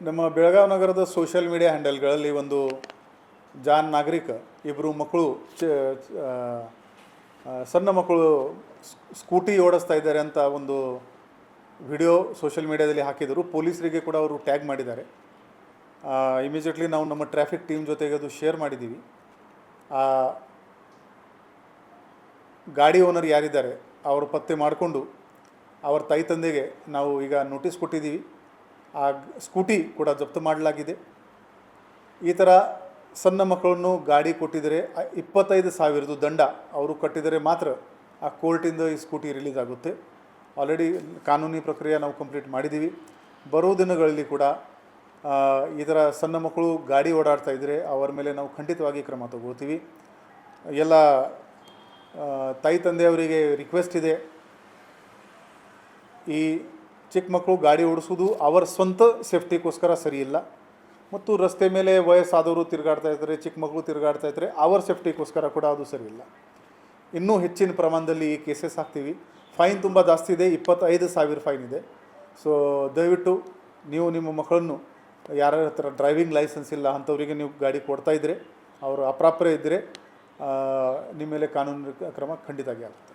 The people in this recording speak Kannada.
ನಮ್ಮ ಬೆಳಗಾವಿ ನಗರದ ಸೋಷಿಯಲ್ ಮೀಡಿಯಾ ಹ್ಯಾಂಡಲ್ಗಳಲ್ಲಿ ಒಂದು ಜಾನ್ ನಾಗರಿಕ ಇಬ್ಬರು ಮಕ್ಕಳು ಸಣ್ಣ ಮಕ್ಕಳು ಸ್ಕೂಟಿ ಓಡಿಸ್ತಾ ಇದ್ದಾರೆ ಅಂತ ಒಂದು ವಿಡಿಯೋ ಸೋಷಿಯಲ್ ಮೀಡಿಯಾದಲ್ಲಿ ಹಾಕಿದರು. ಪೊಲೀಸರಿಗೆ ಕೂಡ ಅವರು ಟ್ಯಾಗ್ ಮಾಡಿದ್ದಾರೆ. ಇಮಿಡಿಯೇಟ್ಲಿ ನಾವು ನಮ್ಮ ಟ್ರಾಫಿಕ್ ಟೀಮ್ ಜೊತೆಗೆ ಅದು ಶೇರ್ ಮಾಡಿದ್ದೀವಿ. ಗಾಡಿ ಓನರ್ ಯಾರಿದ್ದಾರೆ ಅವರು ಪತ್ತೆ ಮಾಡಿಕೊಂಡು ಅವರ ತಾಯಿ ತಂದೆಗೆ ನಾವು ಈಗ ನೋಟಿಸ್ ಕೊಟ್ಟಿದ್ದೀವಿ. ಆ ಸ್ಕೂಟಿ ಕೂಡ ಜಪ್ತು ಮಾಡಲಾಗಿದೆ. ಈ ಥರ ಸಣ್ಣ ಮಕ್ಕಳನ್ನು ಗಾಡಿ ಕೊಟ್ಟಿದ್ದರೆ 25,000 ದಂಡ ಅವರು ಕಟ್ಟಿದರೆ ಮಾತ್ರ ಆ ಕೋರ್ಟಿಂದ ಈ ಸ್ಕೂಟಿ ರಿಲೀಸ್ ಆಗುತ್ತೆ. ಆಲ್ರೆಡಿ ಕಾನೂನಿ ಪ್ರಕ್ರಿಯೆ ನಾವು ಕಂಪ್ಲೀಟ್ ಮಾಡಿದ್ದೀವಿ. ಬರೋ ದಿನಗಳಲ್ಲಿ ಕೂಡ ಈ ಥರ ಸಣ್ಣ ಮಕ್ಕಳು ಗಾಡಿ ಓಡಾಡ್ತಾ ಇದ್ದರೆ ಅವರ ಮೇಲೆ ನಾವು ಖಂಡಿತವಾಗಿ ಕ್ರಮ ತಗೋತೀವಿ. ಎಲ್ಲ ತಾಯಿ ತಂದೆಯವರಿಗೆ ರಿಕ್ವೆಸ್ಟ್ ಇದೆ, ಈ ಚಿಕ್ಕ ಮಕ್ಕಳು ಗಾಡಿ ಓಡಿಸೋದು ಅವರ ಸ್ವಂತ ಸೇಫ್ಟಿಗೋಸ್ಕರ ಸರಿಯಿಲ್ಲ. ಮತ್ತು ರಸ್ತೆ ಮೇಲೆ ವಯಸ್ಸಾದವರು ತಿರುಗಾಡ್ತಾ ಇರ್ತಾರೆ, ಚಿಕ್ಕ ಮಕ್ಕಳು ತಿರುಗಾಡ್ತಾ ಇರ್ತಾರೆ, ಅವರ ಸೇಫ್ಟಿಗೋಸ್ಕರ ಕೂಡ ಅದು ಸರಿಯಿಲ್ಲ. ಇನ್ನೂ ಹೆಚ್ಚಿನ ಪ್ರಮಾಣದಲ್ಲಿ ಈ ಕೇಸಸ್ ಹಾಕ್ತೀವಿ. ಫೈನ್ ತುಂಬ ಜಾಸ್ತಿ ಇದೆ, 25,000 ಫೈನ್ ಇದೆ. ಸೊ ದಯವಿಟ್ಟು ನೀವು ನಿಮ್ಮ ಮಕ್ಕಳನ್ನು ಯಾರ ಹತ್ರ ಡ್ರೈವಿಂಗ್ ಲೈಸೆನ್ಸ್ ಇಲ್ಲ ಅಂಥವರಿಗೆ ನೀವು ಗಾಡಿ ಕೊಡ್ತಾಯಿದ್ರೆ, ಅವರು ಅಪ್ರಾಪ್ಯ ಇದ್ದರೆ ನಿಮ್ಮ ಮೇಲೆ ಕಾನೂನು ಕ್ರಮ ಖಂಡಿತ ಆಗುತ್ತೆ.